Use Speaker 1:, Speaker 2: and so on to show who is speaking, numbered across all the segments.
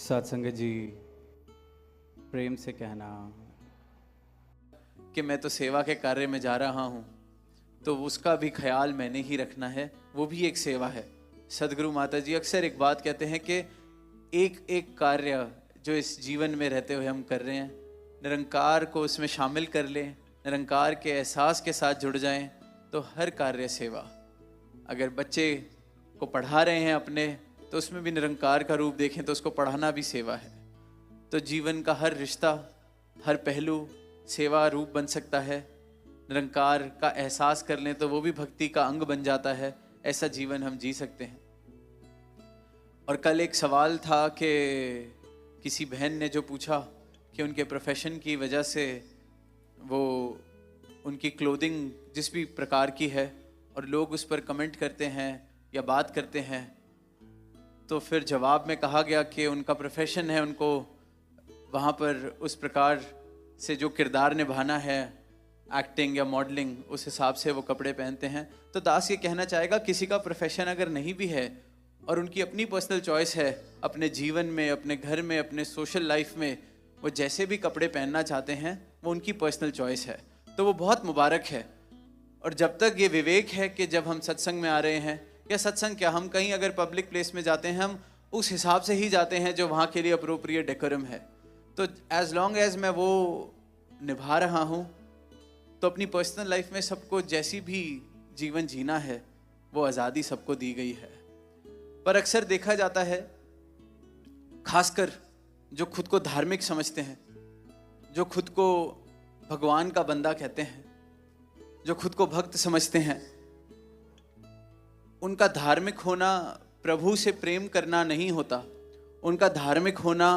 Speaker 1: सत्संग जी, प्रेम से कहना
Speaker 2: कि मैं तो सेवा के कार्य में जा रहा हूँ, तो उसका भी ख्याल मैंने ही रखना है, वो भी एक सेवा है। सदगुरु माता जी अक्सर एक बात कहते हैं कि एक एक कार्य जो इस जीवन में रहते हुए हम कर रहे हैं, निरंकार को उसमें शामिल कर लें, निरंकार के एहसास के साथ जुड़ जाएं, तो हर कार्य सेवा। अगर बच्चे को पढ़ा रहे हैं अपने, तो उसमें भी निरंकार का रूप देखें तो उसको पढ़ाना भी सेवा है। तो जीवन का हर रिश्ता, हर पहलू सेवा रूप बन सकता है। निरंकार का एहसास कर लें तो वो भी भक्ति का अंग बन जाता है। ऐसा जीवन हम जी सकते हैं। और कल एक सवाल था कि किसी बहन ने जो पूछा कि उनके प्रोफेशन की वजह से वो उनकी क्लोथिंग जिस भी प्रकार की है और लोग उस पर कमेंट करते हैं या बात करते हैं, तो फिर जवाब में कहा गया कि उनका प्रोफेशन है, उनको वहाँ पर उस प्रकार से जो किरदार निभाना है, एक्टिंग या मॉडलिंग, उस हिसाब से वो कपड़े पहनते हैं। तो दास ये कहना चाहेगा, किसी का प्रोफेशन अगर नहीं भी है और उनकी अपनी पर्सनल चॉइस है, अपने जीवन में, अपने घर में, अपने सोशल लाइफ में वो जैसे भी कपड़े पहनना चाहते हैं, वो उनकी पर्सनल चॉइस है, तो वो बहुत मुबारक है। और जब तक ये विवेक है कि जब हम सत्संग में आ रहे हैं, या सत्संग क्या, हम कहीं अगर पब्लिक प्लेस में जाते हैं, हम उस हिसाब से ही जाते हैं जो वहाँ के लिए अप्रोप्रिएट डेकोरम है। तो एज लॉन्ग एज मैं वो निभा रहा हूँ, तो अपनी पर्सनल लाइफ में सबको जैसी भी जीवन जीना है वो आज़ादी सबको दी गई है। पर अक्सर देखा जाता है, खासकर जो खुद को धार्मिक समझते हैं, जो खुद को भगवान का बंदा कहते हैं, जो खुद को भक्त समझते हैं, उनका धार्मिक होना प्रभु से प्रेम करना नहीं होता। उनका धार्मिक होना,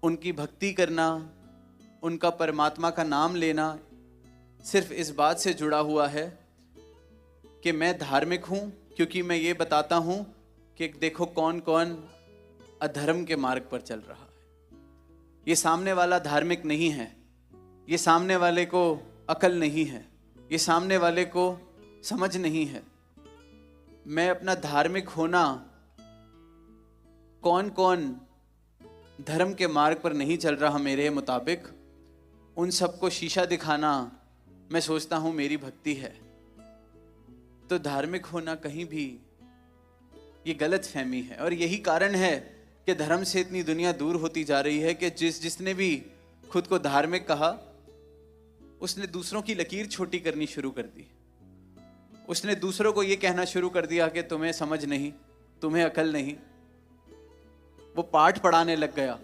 Speaker 2: उनकी भक्ति करना, उनका परमात्मा का नाम लेना सिर्फ इस बात से जुड़ा हुआ है कि मैं धार्मिक हूँ क्योंकि मैं ये बताता हूँ कि देखो कौन कौन अधर्म के मार्ग पर चल रहा है। ये सामने वाला धार्मिक नहीं है, ये सामने वाले को अकल नहीं है, ये सामने वाले को समझ नहीं है। मैं अपना धार्मिक होना, कौन कौन धर्म के मार्ग पर नहीं चल रहा मेरे मुताबिक, उन सबको शीशा दिखाना मैं सोचता हूं मेरी भक्ति है। तो धार्मिक होना कहीं भी ये गलत फहमी है। और यही कारण है कि धर्म से इतनी दुनिया दूर होती जा रही है कि जिसने भी खुद को धार्मिक कहा, उसने दूसरों की लकीर छोटी करनी शुरू कर दी। उसने दूसरों को ये कहना शुरू कर दिया कि तुम्हें समझ नहीं, तुम्हें अकल नहीं। वो पाठ पढ़ाने लग गया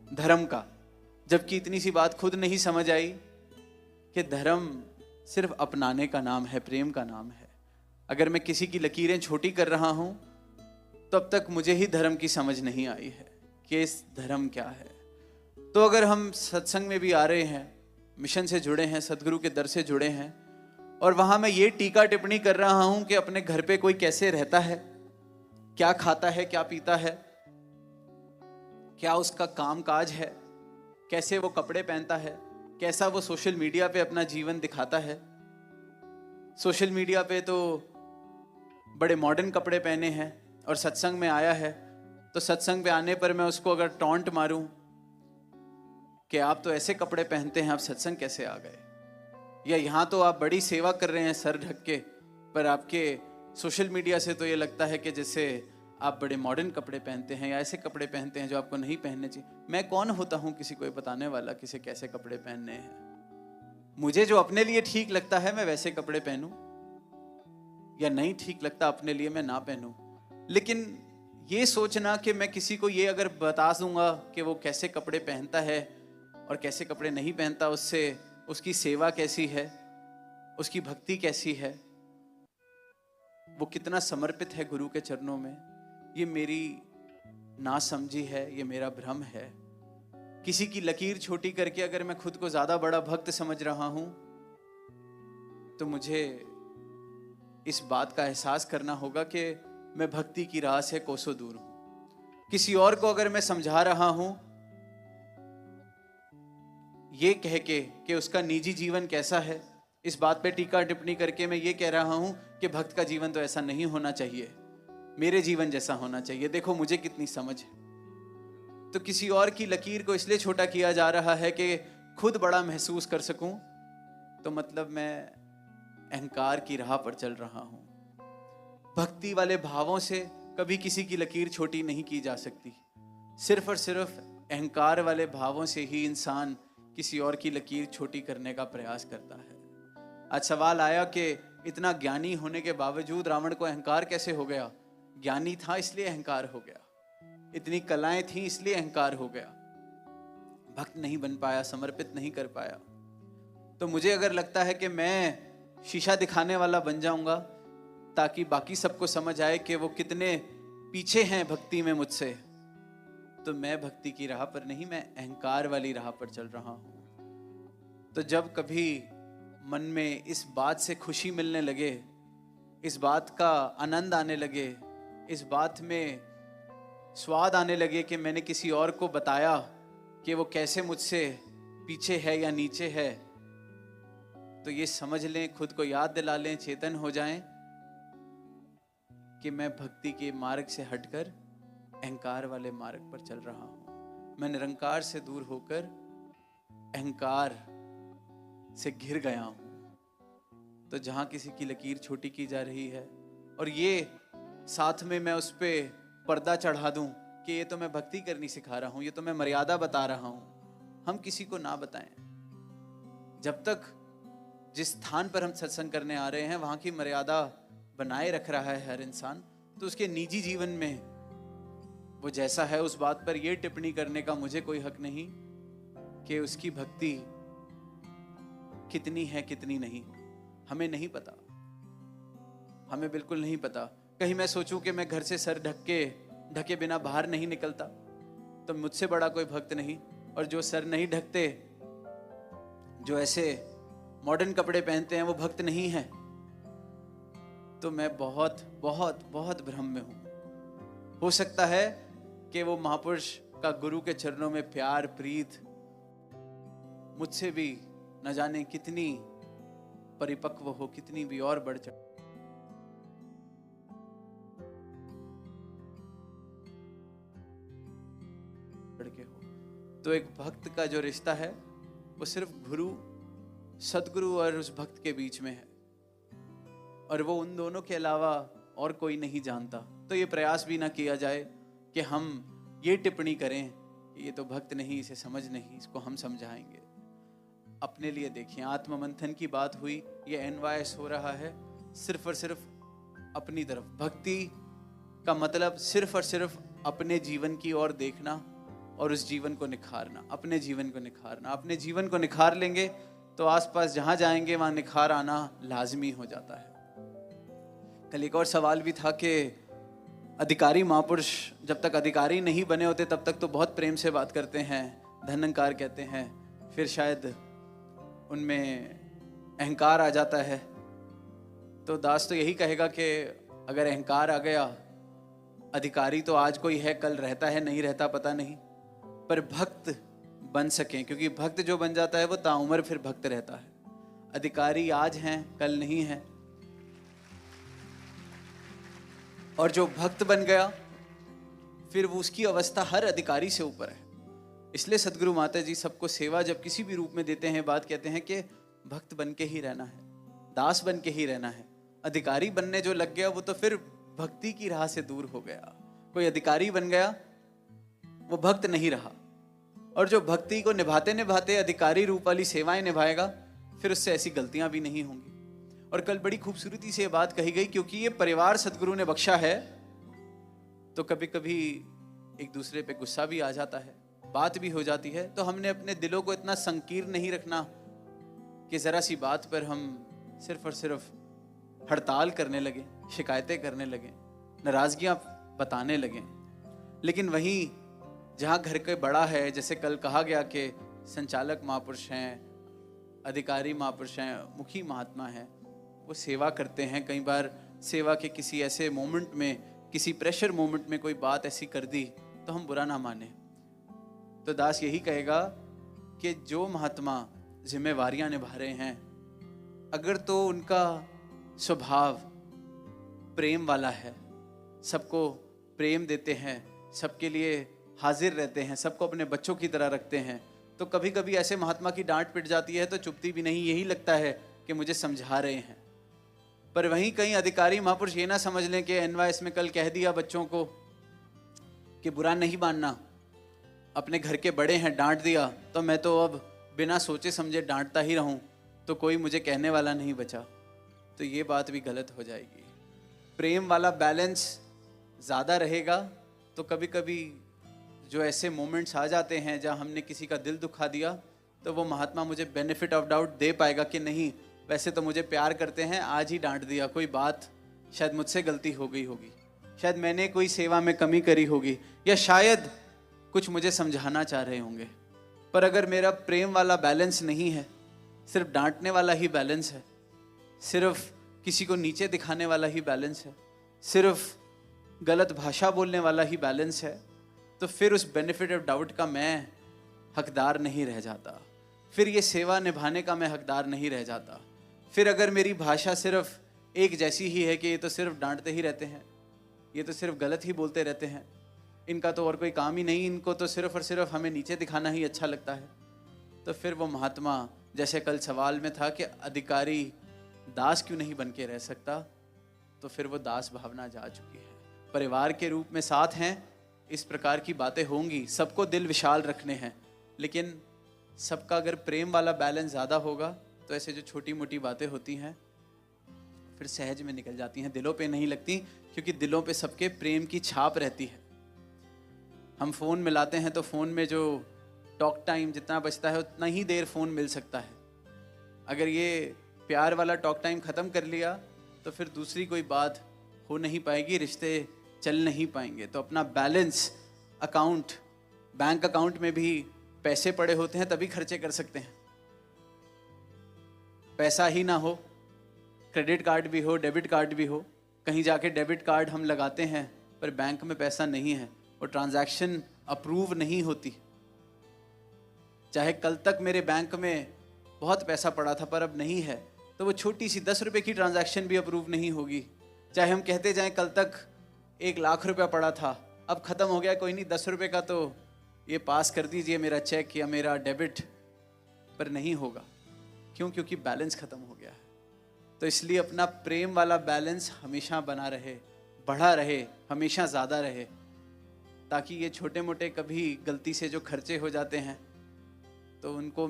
Speaker 2: धर्म का, जबकि इतनी सी बात खुद नहीं समझ आई कि धर्म सिर्फ अपनाने का नाम है, प्रेम का नाम है। अगर मैं किसी की लकीरें छोटी कर रहा हूं, तब तक मुझे ही धर्म की समझ नहीं आई है कि इस धर्म क्या है। तो अगर हम सत्संग में भी आ रहे हैं, मिशन से जुड़े हैं, सदगुरु के दर से जुड़े हैं, और वहां मैं ये टीका टिप्पणी कर रहा हूं कि अपने घर पे कोई कैसे रहता है, क्या खाता है, क्या पीता है, क्या उसका काम काज है, कैसे वो कपड़े पहनता है, कैसा वो सोशल मीडिया पे अपना जीवन दिखाता है। सोशल मीडिया पे तो बड़े मॉडर्न कपड़े पहने हैं और सत्संग में आया है, तो सत्संग पे आने पर मैं उसको अगर टॉन्ट मारूं कि आप तो ऐसे कपड़े पहनते हैं, आप सत्संग कैसे आ गए, या यहाँ तो आप बड़ी सेवा कर रहे हैं सर ढक के, पर आपके सोशल मीडिया से तो ये लगता है कि जैसे आप बड़े मॉडर्न कपड़े पहनते हैं या ऐसे कपड़े पहनते हैं जो आपको नहीं पहनने चाहिए। मैं कौन होता हूँ किसी को बताने वाला किसे कैसे कपड़े पहनने हैं। मुझे जो अपने लिए ठीक लगता है मैं वैसे कपड़े पहनूं, या नहीं ठीक लगता अपने लिए मैं ना पहनूं। लेकिन ये सोचना कि मैं किसी को ये अगर बता दूंगा कि वो कैसे कपड़े पहनता है और कैसे कपड़े नहीं पहनता, उससे उसकी सेवा कैसी है, उसकी भक्ति कैसी है, वो कितना समर्पित है गुरु के चरणों में, ये मेरी नासमझी है, ये मेरा भ्रम है। किसी की लकीर छोटी करके अगर मैं खुद को ज्यादा बड़ा भक्त समझ रहा हूं, तो मुझे इस बात का एहसास करना होगा कि मैं भक्ति की राह से कोसों दूर हूं। किसी और को अगर मैं समझा रहा हूं ये कह के कि उसका निजी जीवन कैसा है, इस बात पे टीका टिप्पणी करके मैं ये कह रहा हूं कि भक्त का जीवन तो ऐसा नहीं होना चाहिए, मेरे जीवन जैसा होना चाहिए। देखो मुझे कितनी समझ है, तो किसी और की लकीर को इसलिए छोटा किया जा रहा है कि खुद बड़ा महसूस कर सकूं, तो मतलब मैं अहंकार की राह पर चल रहा हूं। भक्ति वाले भावों से कभी किसी की लकीर छोटी नहीं की जा सकती। सिर्फ और सिर्फ अहंकार वाले भावों से ही इंसान किसी और की लकीर छोटी करने का प्रयास करता है। आज सवाल आया कि इतना ज्ञानी होने के बावजूद रावण को अहंकार कैसे हो गया? ज्ञानी था इसलिए अहंकार हो गया, इतनी कलाएं थी इसलिए अहंकार हो गया, भक्त नहीं बन पाया, समर्पित नहीं कर पाया। तो मुझे अगर लगता है कि मैं शीशा दिखाने वाला बन जाऊंगा ताकि बाकी सबको समझ आए कि वो कितने पीछे हैं भक्ति में मुझसे, तो मैं भक्ति की राह पर नहीं, मैं अहंकार वाली राह पर चल रहा हूं। तो जब कभी मन में इस बात से खुशी मिलने लगे, इस बात का आनंद आने लगे, इस बात में स्वाद आने लगे कि मैंने किसी और को बताया कि वो कैसे मुझसे पीछे है या नीचे है, तो ये समझ लें, खुद को याद दिला लें, चेतन हो जाएं कि मैं भक्ति के मार्ग से हटकर अहंकार वाले मार्ग पर चल रहा हूं। मैं निरंकार से दूर होकर अहंकार से घिर गया हूं। तो जहां किसी की लकीर छोटी की जा रही है और ये साथ में मैं उस पे पर्दा चढ़ा दूं कि ये तो मैं भक्ति करनी सिखा रहा हूं, ये तो मैं मर्यादा बता रहा हूं, हम किसी को ना बताएं। जब तक जिस स्थान पर हम सत्संग करने आ रहे हैं वहां की मर्यादा बनाए रख रहा है हर इंसान, तो उसके निजी जीवन में वो जैसा है उस बात पर यह टिप्पणी करने का मुझे कोई हक नहीं कि उसकी भक्ति कितनी है कितनी नहीं। हमें नहीं पता, हमें बिल्कुल नहीं पता। कहीं मैं सोचूं कि मैं घर से सर ढके बिना बाहर नहीं निकलता तो मुझसे बड़ा कोई भक्त नहीं, और जो सर नहीं ढकते, जो ऐसे मॉडर्न कपड़े पहनते हैं, वो भक्त नहीं है। तो मैं बहुत बहुत बहुत भ्रम में हूं। हो सकता है कि वो महापुरुष का गुरु के चरणों में प्यार प्रीत मुझसे भी न जाने कितनी परिपक्व हो, कितनी भी और बढ़ चढ़ के हो। तो एक भक्त का जो रिश्ता है वो सिर्फ गुरु, सदगुरु और उस भक्त के बीच में है, और वो उन दोनों के अलावा और कोई नहीं जानता। तो ये प्रयास भी ना किया जाए कि हम ये टिप्पणी करें कि ये तो भक्त नहीं, इसे समझ नहीं, इसको हम समझाएंगे। अपने लिए देखिए, आत्ममंथन की बात हुई, ये एनवायस हो रहा है सिर्फ और सिर्फ अपनी तरफ। भक्ति का मतलब सिर्फ और सिर्फ अपने जीवन की ओर देखना और उस जीवन को निखारना, अपने जीवन को निखारना। अपने जीवन को निखार लेंगे तो आसपास जहां जाएंगे वहां निखार आना लाजमी हो जाता है। कल एक और सवाल भी था कि अधिकारी महापुरुष जब तक अधिकारी नहीं बने होते तब तक तो बहुत प्रेम से बात करते हैं, धनंकार कहते हैं, फिर शायद उनमें अहंकार आ जाता है। तो दास तो यही कहेगा कि अगर अहंकार आ गया, अधिकारी तो आज कोई है, कल रहता है, नहीं रहता पता नहीं, पर भक्त बन सकें, क्योंकि भक्त जो बन जाता है वो ताउम्र फिर भक्त रहता है। अधिकारी आज हैं, कल नहीं है, और जो भक्त बन गया फिर वो उसकी अवस्था हर अधिकारी से ऊपर है। इसलिए सदगुरु माता जी सबको सेवा जब किसी भी रूप में देते हैं, बात कहते हैं कि भक्त बन के ही रहना है, दास बन के ही रहना है। अधिकारी बनने जो लग गया वो तो फिर भक्ति की राह से दूर हो गया। कोई अधिकारी बन गया वो भक्त नहीं रहा, और जो भक्ति को निभाते निभाते अधिकारी रूप वाली सेवाएं निभाएगा फिर उससे ऐसी गलतियां भी नहीं होंगी। और कल बड़ी खूबसूरती से ये बात कही गई, क्योंकि ये परिवार सदगुरु ने बख्शा है तो कभी कभी एक दूसरे पे गुस्सा भी आ जाता है, बात भी हो जाती है। तो हमने अपने दिलों को इतना संकीर्ण नहीं रखना कि जरा सी बात पर हम सिर्फ और सिर्फ हड़ताल करने लगे, शिकायतें करने लगे, नाराजगियां बताने लगे। लेकिन वहीं जहां घर के बड़ा है, जैसे कल कहा गया कि संचालक महापुरुष हैं, अधिकारी महापुरुष हैं, मुखी महात्मा हैं, वो सेवा करते हैं। कई बार सेवा के किसी ऐसे मोमेंट में, किसी प्रेशर मोमेंट में कोई बात ऐसी कर दी तो हम बुरा ना माने। तो दास यही कहेगा कि जो महात्मा जिम्मेवारियां निभा रहे हैं, अगर तो उनका स्वभाव प्रेम वाला है, सबको प्रेम देते हैं, सबके लिए हाजिर रहते हैं, सबको अपने बच्चों की तरह रखते हैं, तो कभी कभी ऐसे महात्मा की डांट पिट जाती है तो चुपती भी नहीं, यही लगता है कि मुझे समझा रहे हैं। पर वहीं कहीं अधिकारी महापुरुष ये ना समझ लें कि एनवाईएस में कल कह दिया बच्चों को कि बुरा नहीं मानना, अपने घर के बड़े हैं, डांट दिया तो मैं तो अब बिना सोचे समझे डांटता ही रहूं, तो कोई मुझे कहने वाला नहीं बचा, तो ये बात भी गलत हो जाएगी। प्रेम वाला बैलेंस ज़्यादा रहेगा तो कभी कभी जो ऐसे मोमेंट्स आ जाते हैं जहाँ हमने किसी का दिल दुखा दिया, तो वो महात्मा मुझे बेनिफिट ऑफ डाउट दे पाएगा कि नहीं, वैसे तो मुझे प्यार करते हैं, आज ही डांट दिया, कोई बात शायद मुझसे गलती हो गई होगी, शायद मैंने कोई सेवा में कमी करी होगी, या शायद कुछ मुझे समझाना चाह रहे होंगे। पर अगर मेरा प्रेम वाला बैलेंस नहीं है, सिर्फ डांटने वाला ही बैलेंस है, सिर्फ किसी को नीचे दिखाने वाला ही बैलेंस है, सिर्फ गलत भाषा बोलने वाला ही बैलेंस है, तो फिर उस बेनिफिट ऑफ डाउट का मैं हकदार नहीं रह जाता, फिर ये सेवा निभाने का मैं हकदार नहीं रह जाता। फिर अगर मेरी भाषा सिर्फ एक जैसी ही है कि ये तो सिर्फ डांटते ही रहते हैं, ये तो सिर्फ गलत ही बोलते रहते हैं, इनका तो और कोई काम ही नहीं, इनको तो सिर्फ और सिर्फ हमें नीचे दिखाना ही अच्छा लगता है, तो फिर वो महात्मा, जैसे कल सवाल में था कि अधिकारी दास क्यों नहीं बन के रह सकता, तो फिर वो दास भावना जा चुकी है। परिवार के रूप में साथ हैं, इस प्रकार की बातें होंगी, सबको दिल विशाल रखने हैं, लेकिन सबका अगर प्रेम वाला बैलेंस ज़्यादा होगा तो ऐसे जो छोटी मोटी बातें होती हैं फिर सहज में निकल जाती हैं, दिलों पे नहीं लगती, क्योंकि दिलों पे सबके प्रेम की छाप रहती है। हम फ़ोन मिलाते हैं तो फ़ोन में जो टॉक टाइम जितना बचता है उतना ही देर फ़ोन मिल सकता है, अगर ये प्यार वाला टॉक टाइम ख़त्म कर लिया तो फिर दूसरी कोई बात हो नहीं पाएगी, रिश्ते चल नहीं पाएंगे। तो अपना बैलेंस अकाउंट, बैंक अकाउंट में भी पैसे पड़े होते हैं तभी खर्चे कर सकते हैं, पैसा ही ना हो, क्रेडिट कार्ड भी हो, डेबिट कार्ड भी हो, कहीं जाके डेबिट कार्ड हम लगाते हैं पर बैंक में पैसा नहीं है, वो ट्रांजैक्शन अप्रूव नहीं होती। चाहे कल तक मेरे बैंक में बहुत पैसा पड़ा था पर अब नहीं है, तो वो छोटी सी 10 रुपए की ट्रांजैक्शन भी अप्रूव नहीं होगी। चाहे हम कहते जाएं कल तक 1 लाख रुपया पड़ा था, अब ख़त्म हो गया, कोई नहीं 10 रुपये का तो ये पास कर दीजिए मेरा चेक या मेरा डेबिट, पर नहीं होगा। क्यों? क्योंकि बैलेंस ख़त्म हो गया है। तो इसलिए अपना प्रेम वाला बैलेंस हमेशा बना रहे, बढ़ा रहे, हमेशा ज़्यादा रहे, ताकि ये छोटे मोटे कभी गलती से जो खर्चे हो जाते हैं तो उनको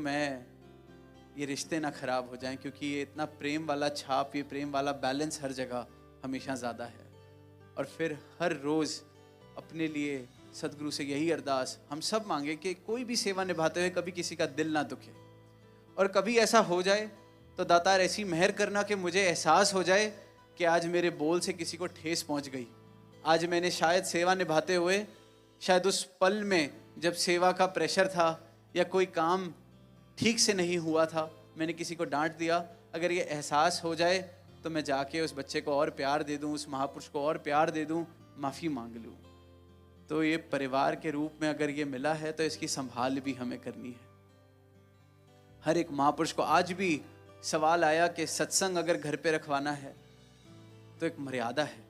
Speaker 2: ये रिश्ते ना ख़राब हो जाएं, क्योंकि ये इतना प्रेम वाला छाप, ये प्रेम वाला बैलेंस हर जगह हमेशा ज़्यादा है। और फिर हर रोज़ अपने लिए सदगुरु से यही अरदास हम सब मांगे कि कोई भी सेवा निभाते हुए कभी किसी का दिल ना दुखे, और कभी ऐसा हो जाए तो दातार ऐसी मेहर करना कि मुझे एहसास हो जाए कि आज मेरे बोल से किसी को ठेस पहुंच गई, आज मैंने शायद सेवा निभाते हुए, शायद उस पल में जब सेवा का प्रेशर था या कोई काम ठीक से नहीं हुआ था, मैंने किसी को डांट दिया, अगर ये एहसास हो जाए तो मैं जाके उस बच्चे को और प्यार दे दूं, उस महापुरुष को और प्यार दे दूं, माफ़ी मांग लूं। तो ये परिवार के रूप में अगर ये मिला है तो इसकी संभाल भी हमें करनी है। हर एक महापुरुष को आज भी सवाल आया कि सत्संग अगर घर पे रखवाना है तो एक मर्यादा है,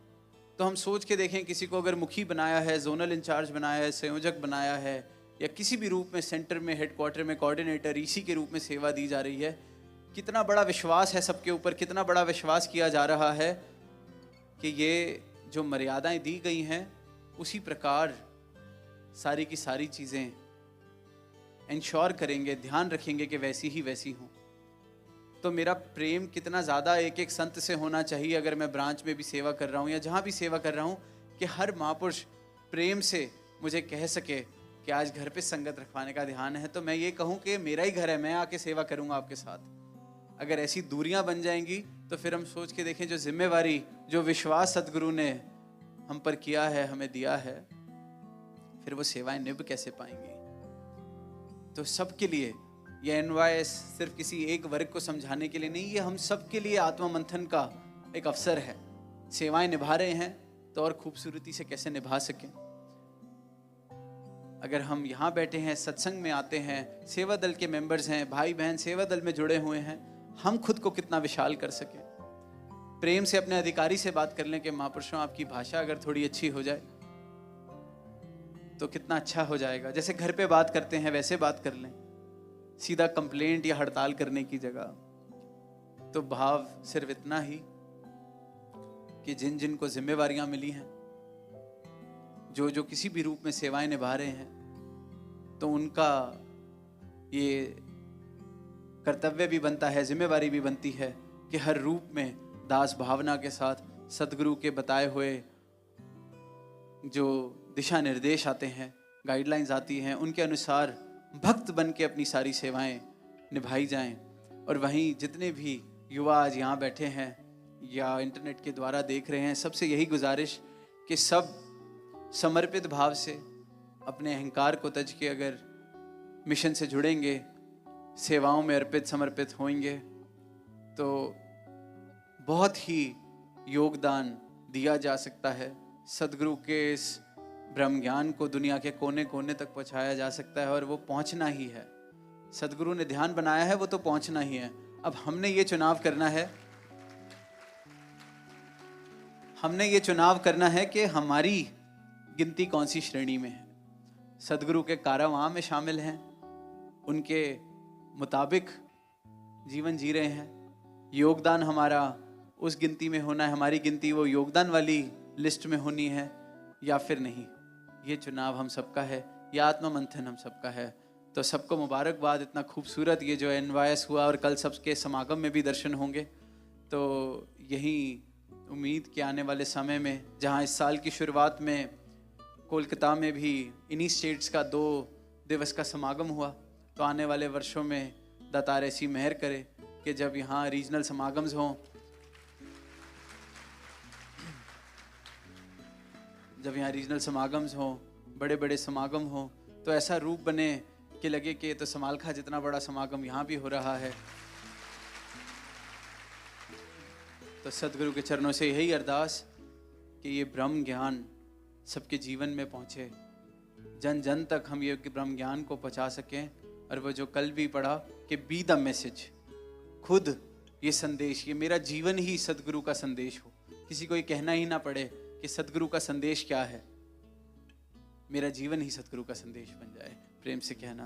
Speaker 2: तो हम सोच के देखें, किसी को अगर मुखी बनाया है, जोनल इंचार्ज बनाया है, संयोजक बनाया है, या किसी भी रूप में सेंटर में, हेडक्वार्टर में कोऑर्डिनेटर, ईसी के रूप में सेवा दी जा रही है, कितना बड़ा विश्वास है सबके ऊपर, कितना बड़ा विश्वास किया जा रहा है कि ये जो मर्यादाएं दी गई हैं उसी प्रकार सारी की सारी चीज़ें इंश्योर करेंगे, ध्यान रखेंगे कि वैसी ही वैसी हों। तो मेरा प्रेम कितना ज़्यादा एक एक संत से होना चाहिए, अगर मैं ब्रांच में भी सेवा कर रहा हूँ या जहाँ भी सेवा कर रहा हूँ, कि हर महापुरुष प्रेम से मुझे कह सके कि आज घर पे संगत रखवाने का ध्यान है, तो मैं ये कहूँ कि मेरा ही घर है, मैं आके सेवा करूँगा आपके साथ। अगर ऐसी दूरियां बन जाएंगी तो फिर हम सोच के देखें, जो जिम्मेवारी, जो विश्वास सदगुरु ने हम पर किया है, हमें दिया है, फिर वो सेवाएं निभ कैसे पाएंगी। तो सबके लिए ये एनवाईएस सिर्फ किसी एक वर्ग को समझाने के लिए नहीं, ये हम सब के लिए आत्मा मंथन का एक अवसर है। सेवाएं निभा रहे हैं तो और खूबसूरती से कैसे निभा सकें। अगर हम यहाँ बैठे हैं, सत्संग में आते हैं, सेवा दल के मेंबर्स हैं, भाई बहन सेवा दल में जुड़े हुए हैं, हम खुद को कितना विशाल कर सकें। प्रेम से अपने अधिकारी से बात कर लें कि महापुरुषों आपकी भाषा अगर थोड़ी अच्छी हो जाए, तो कितना अच्छा हो जाएगा। जैसे घर पे बात करते हैं वैसे बात कर लें, सीधा कंप्लेंट या हड़ताल करने की जगह। तो भाव सिर्फ इतना ही कि जिन जिन को जिम्मेवारियां मिली हैं, जो जो किसी भी रूप में सेवाएं निभा रहे हैं, तो उनका ये कर्तव्य भी बनता है, जिम्मेवारी भी बनती है कि हर रूप में दास भावना के साथ सदगुरु के बताए हुए जो दिशा निर्देश आते हैं, गाइडलाइंस आती हैं, उनके अनुसार भक्त बन के अपनी सारी सेवाएं निभाई जाएं। और वहीं जितने भी युवा आज यहाँ बैठे हैं या इंटरनेट के द्वारा देख रहे हैं, सबसे यही गुजारिश कि सब समर्पित भाव से अपने अहंकार को तज के अगर मिशन से जुड़ेंगे, सेवाओं में अर्पित समर्पित होंगे, तो बहुत ही योगदान दिया जा सकता है। सदगुरु के इस ब्रह्म ज्ञान को दुनिया के कोने कोने तक पहुंचाया जा सकता है, और वो पहुंचना ही है। सदगुरु ने ध्यान बनाया है, वो तो पहुंचना ही है। अब हमने ये चुनाव करना है कि हमारी गिनती कौन सी श्रेणी में है। सदगुरु के कारवां में शामिल हैं, उनके मुताबिक जीवन जी रहे हैं, योगदान हमारा उस गिनती में होना है, हमारी गिनती वो योगदान वाली लिस्ट में होनी है या फिर नहीं। ये चुनाव हम सबका है, ये आत्ममंथन हम सबका है। तो सबको मुबारकबाद। इतना खूबसूरत ये जो एनवायस हुआ, और कल सबके समागम में भी दर्शन होंगे। तो यही उम्मीद कि आने वाले समय में, जहाँ इस साल की शुरुआत में कोलकाता में भी इन्हीं स्टेट्स का 2 दिवस का समागम हुआ, तो आने वाले वर्षों में दातार ऐसी मेहर करे कि जब यहाँ रीजनल समागम्स हों, बड़े बड़े समागम हों, तो ऐसा रूप बने कि लगे कि तो समालखा जितना बड़ा समागम यहाँ भी हो रहा है। तो सदगुरु के चरणों से यही अरदास कि ये ब्रह्म ज्ञान सबके जीवन में पहुँचे, जन जन तक हम ये ब्रह्म ज्ञान को पहुँचा सकें। और वो जो कल भी पढ़ा कि बी द मैसेज, खुद ये संदेश, ये मेरा जीवन ही सदगुरु का संदेश हो। किसी को ये कहना ही ना पड़े कि सदगुरु का संदेश क्या है, मेरा जीवन ही सदगुरु का संदेश बन जाए। प्रेम से कहना।